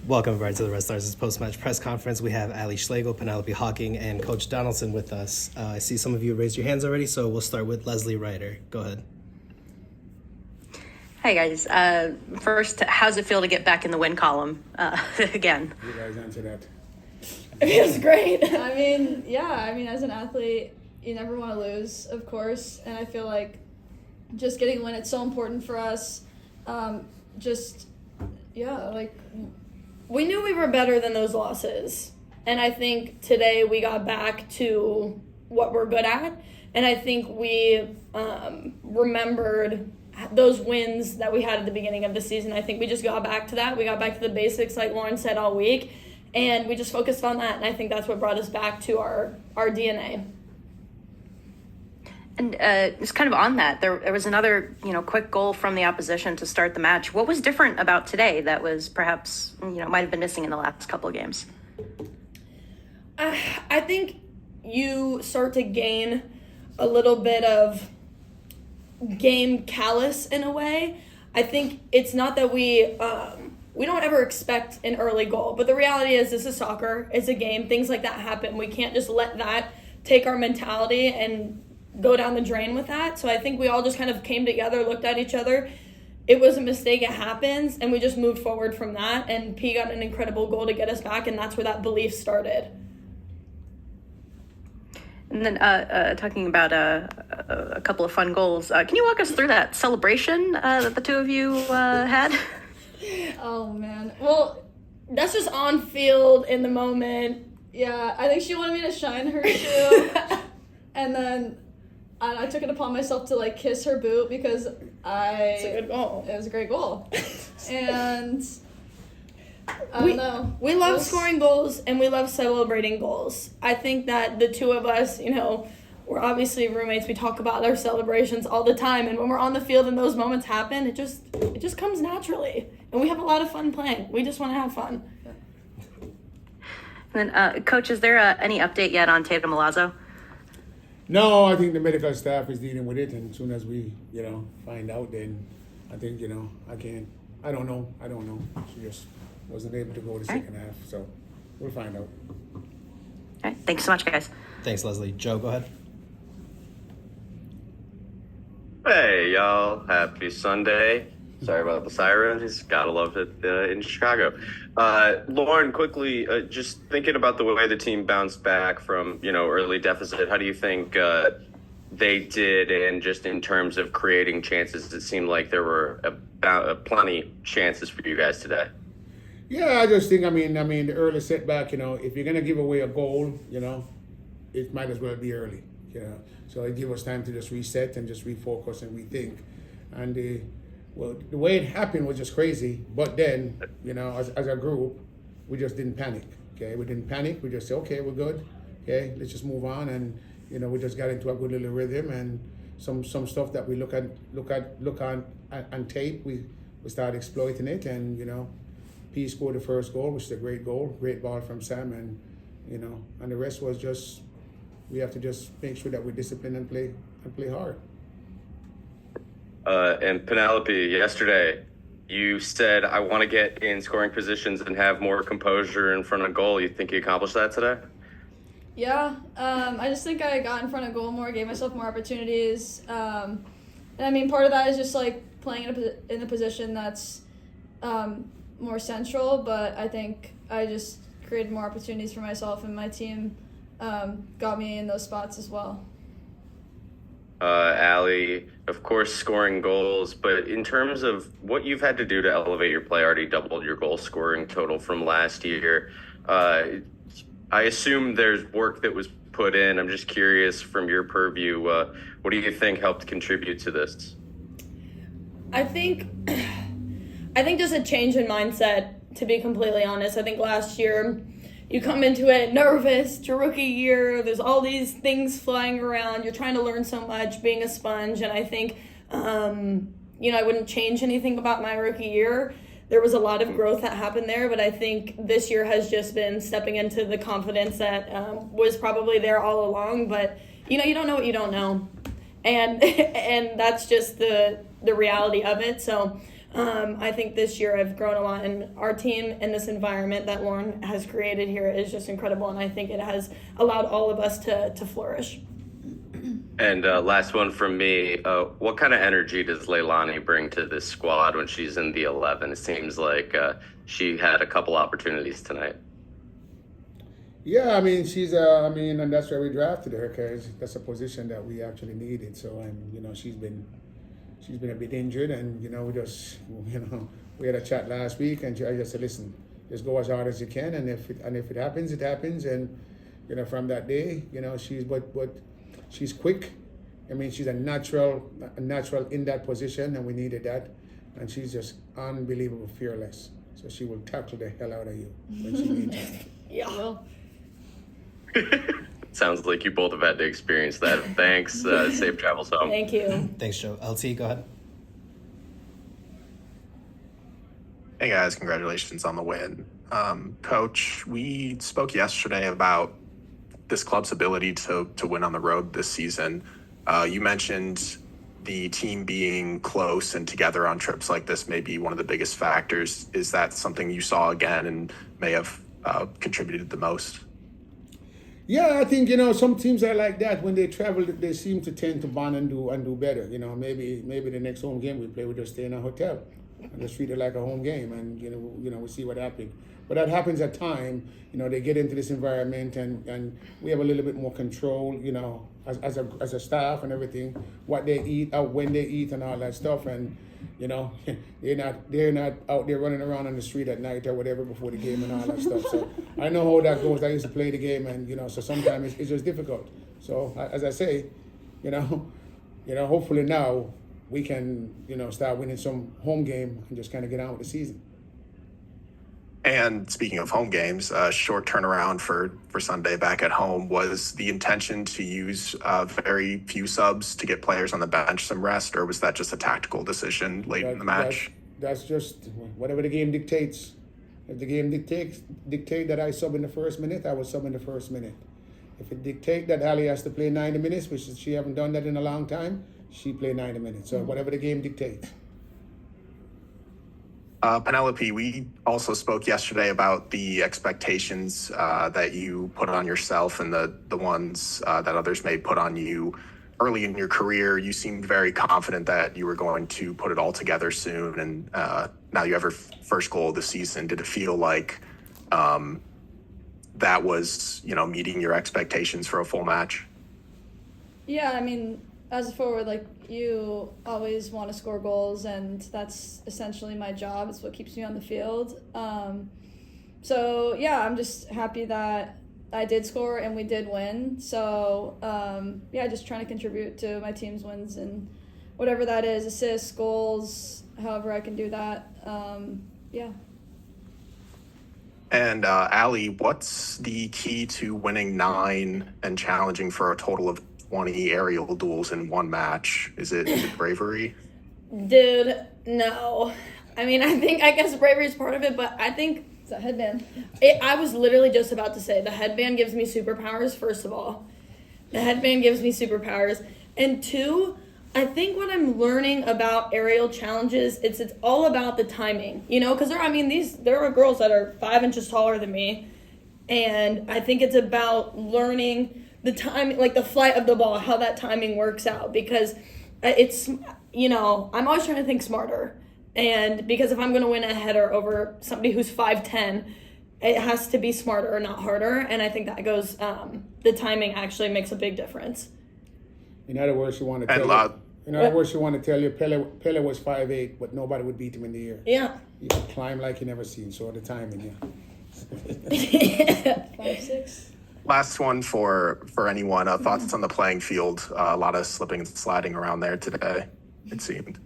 Welcome everybody to the Red Stars' Postmatch press conference. We have Schlegel, Penelope Hocking, and Coach Donaldson with us. I see some of you raised your hands already, so we'll start with Leslie Ryder. Go ahead. Hi guys. First, how's it feel to get back in the win column again? You guys answer that. It feels great. As an athlete, you never want to lose, of course. And I feel like just getting a win, it's so important for us. We knew we were better than those losses. And I think today we got back to what we're good at. And I think we remembered those wins that we had at the beginning of the season. I think we just got back to that. We got back to the basics, like Lauren said, all week. And we just focused on that. And I think that's what brought us back to our DNA. And just kind of on that, there was another, quick goal from the opposition to start the match. What was different about today that was perhaps, might have been missing in the last couple of games? I think you start to gain a little bit of game callous in a way. I think it's not that we don't ever expect an early goal, but the reality is this is soccer. It's a game. Things like that happen. We can't just let that take our mentality and go down the drain with that. So I think we all just kind of came together, looked at each other. It was a mistake, it happens, and we just moved forward from that. And P got an incredible goal to get us back, and that's where that belief started. And then talking about a couple of fun goals, can you walk us through that celebration that the two of you had? Oh, man. Well, that's just on field in the moment. Yeah, I think she wanted me to shine her shoe. And then I took it upon myself to, kiss her boot because It's a good goal. It was a great goal. And I don't know. We love scoring goals and we love celebrating goals. I think that the two of us, we're obviously roommates. We talk about our celebrations all the time. And when we're on the field and those moments happen, it just comes naturally. And we have a lot of fun playing. We just want to have fun. And then, Coach, is there any update yet on Tatum Milazzo? No, I think the medical staff is dealing with it, and as soon as we, find out, then I think, I don't know. She just wasn't able to go the second half, so we'll find out. All right, thanks so much, guys. Thanks, Leslie. Joe, go ahead. Hey, y'all. Happy Sunday. Sorry about the sirens. Gotta love it in Chicago. Lauren, quickly, just thinking about the way the team bounced back from, early deficit, how do you think they did? And just in terms of creating chances, it seemed like there were plenty chances for you guys today. Yeah, I just think, the early setback, if you're going to give away a goal, it might as well be early, So it gives us time to just reset and just refocus and rethink. And the way it happened was just crazy. But then, as a group, we just didn't panic. Okay, we didn't panic. We just said, okay, we're good. Okay, let's just move on. And we just got into a good little rhythm. And some stuff that we look on tape, we started exploiting it. And P scored the first goal, which is a great goal, great ball from Sam. And and the rest was just we have to just make sure that we're disciplined and play hard. And Penelope, yesterday, you said, I want to get in scoring positions and have more composure in front of goal. You think you accomplished that today? Yeah, I just think I got in front of goal more, gave myself more opportunities. And part of that is just playing in a position that's more central, but I think I just created more opportunities for myself, and my team got me in those spots as well. Allie, of course, scoring goals, but in terms of what you've had to do to elevate your play, already doubled your goal scoring total from last year. I assume there's work that was put in. I'm just curious from your purview, what do you think helped contribute to this? I think just a change in mindset, to be completely honest. I think last year you come into it nervous, it's your rookie year, there's all these things flying around, you're trying to learn so much, being a sponge, and I think, I wouldn't change anything about my rookie year. There was a lot of growth that happened there, but I think this year has just been stepping into the confidence that was probably there all along, but, you don't know what you don't know, and that's just the reality of it, so I think this year I've grown a lot, and our team and this environment that Lauren has created here is just incredible, and I think it has allowed all of us to flourish. And last one from me. What kind of energy does Leilani bring to this squad when she's in the 11? It seems like she had a couple opportunities tonight. Yeah, I mean, and that's why we drafted her, because that's a position that we actually needed. So, and she's been a bit injured, and we had a chat last week, and I just said, listen, just go as hard as you can, and if it happens, it happens, and from that day, she's quick. I mean, she's a natural in that position, and we needed that, and she's just unbelievable fearless. So she will tackle the hell out of you when she needs to. Yeah. Sounds like you both have had to experience that. Thanks. Safe travels home. Thank you. Thanks, Joe. LT, go ahead. Hey guys, congratulations on the win. Coach, we spoke yesterday about this club's ability to win on the road this season. You mentioned the team being close and together on trips like this may be one of the biggest factors. Is that something you saw again and may have contributed the most? Yeah, I think some teams are like that. When they travel, they seem to tend to bond and do better. Maybe the next home game we play, we just stay in a hotel and just treat it like a home game, and we see what happens. But that happens at time. They get into this environment, and we have a little bit more control. As a staff and everything, what they eat, when they eat, and all that stuff, and they're not out there running around on the street at night or whatever before the game and all that stuff. So I know how that goes. I used to play the game, and so sometimes it's just difficult. So as I say, hopefully now we can start winning some home game and just kind of get on with the season. And speaking of home games, short turnaround for Sunday back at home. Was the intention to use very few subs to get players on the bench some rest, or was that just a tactical decision late in the match? That's just whatever the game dictates. If the game dictate that I sub in the first minute, I will sub in the first minute. If it dictate that Ali has to play 90 minutes, which she haven't done that in a long time, she play 90 minutes. So whatever the game dictates. Penelope, we also spoke yesterday about the expectations that you put on yourself and the ones that others may put on you. Early in your career, you seemed very confident that you were going to put it all together soon, and now you have your first goal of the season. Did it feel like that was, meeting your expectations for a full match? Yeah, I mean, as a forward, you always want to score goals, and that's essentially my job. It's what keeps me on the field. So, yeah, I'm just happy that I did score and we did win. So, just trying to contribute to my team's wins and whatever that is, assists, goals, however I can do that. And Ali, what's the key to winning 9 and challenging for a total of 20 aerial duels in one match? Is it bravery? Dude, no. I mean, I guess bravery is part of it, but I think It's a headband. I was literally just about to say the headband gives me superpowers, first of all. The headband gives me superpowers. And 2, I think what I'm learning about aerial challenges, it's all about the timing, because there are girls that are 5 inches taller than me, and I think it's about learning the time, the flight of the ball, how that timing works out, because it's, I'm always trying to think smarter, and because if I'm going to win a header over somebody who's 5'10", it has to be smarter, not harder, and I think that goes, the timing actually makes a big difference. In other words, she want to tell you, Pele was 5'8", but nobody would beat him in the air. Yeah. He could climb like you never seen. So the timing, yeah. 5'6". Last one for anyone. Thoughts on the playing field? A lot of slipping and sliding around there today, it seemed.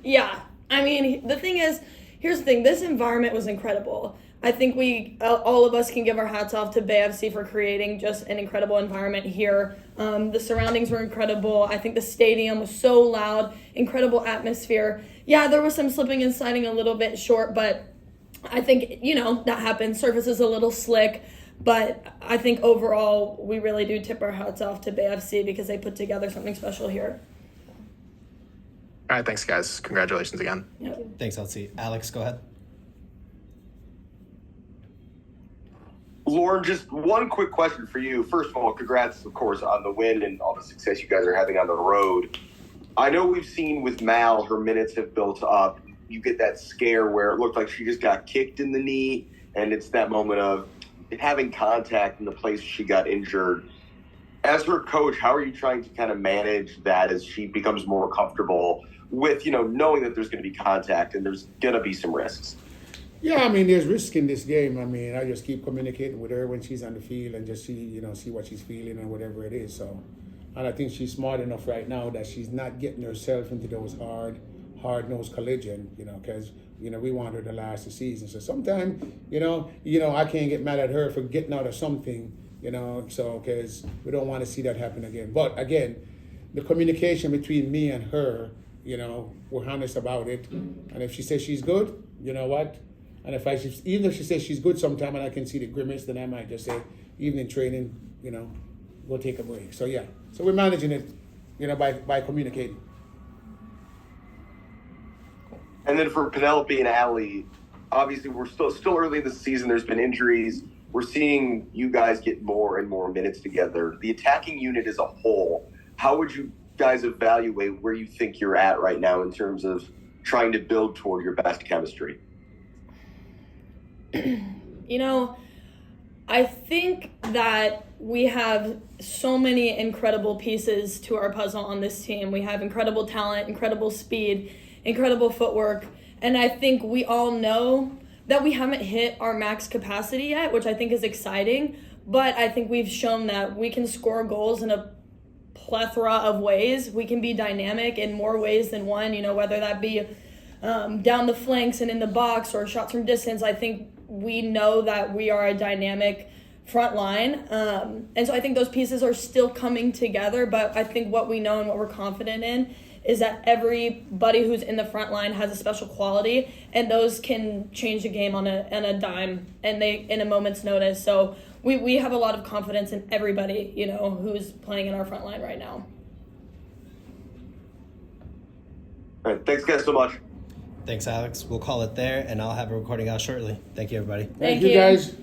Yeah. I mean, the thing is, here's the thing. This environment was incredible. I think all of us can give our hats off to BFC for creating just an incredible environment here. The surroundings were incredible. I think the stadium was so loud, incredible atmosphere. Yeah, there was some slipping and sliding a little bit short, but I think, that happens. Surface is a little slick, but I think overall we really do tip our hats off to BFC because they put together something special here. All right, thanks, guys. Congratulations again. Thanks, LC. Alex, go ahead. Lauren, just one quick question for you. First of all, congrats, of course, on the win and all the success you guys are having on the road. I know we've seen with Mal, her minutes have built up. You get that scare where it looked like she just got kicked in the knee, and it's that moment of having contact in the place she got injured. As her coach, how are you trying to kind of manage that as she becomes more comfortable with, knowing that there's going to be contact and there's going to be some risks? Yeah, I mean, there's risk in this game. I mean, I just keep communicating with her when she's on the field and just see what she's feeling and whatever it is. So, and I think she's smart enough right now that she's not getting herself into those hard-nosed collision, because, we want her to last the season. So sometimes, I can't get mad at her for getting out of something, so because we don't want to see that happen again. But again, the communication between me and her, we're honest about it. And if she says she's good, you know what? And even if she says she's good sometime and I can see the grimace, then I might just say, evening training, go take a break. So yeah, so we're managing it, by communicating. And then for Penelope and Allie, obviously we're still early in the season. There's been injuries. We're seeing you guys get more and more minutes together. The attacking unit as a whole, how would you guys evaluate where you think you're at right now in terms of trying to build toward your best chemistry? I think that we have so many incredible pieces to our puzzle on this team. We have incredible talent, incredible speed, incredible footwork, and I think we all know that we haven't hit our max capacity yet, which I think is exciting, but I think we've shown that we can score goals in a plethora of ways. We can be dynamic in more ways than one, whether that be down the flanks and in the box or shots from distance. I think we know that we are a dynamic front line. And so I think those pieces are still coming together, but I think what we know and what we're confident in is that everybody who's in the front line has a special quality, and those can change the game on a dime and in a moment's notice. So we have a lot of confidence in everybody, who's playing in our front line right now. All right, thanks guys so much. Thanks, Alex. We'll call it there, and I'll have a recording out shortly. Thank you, everybody. Thank you, guys.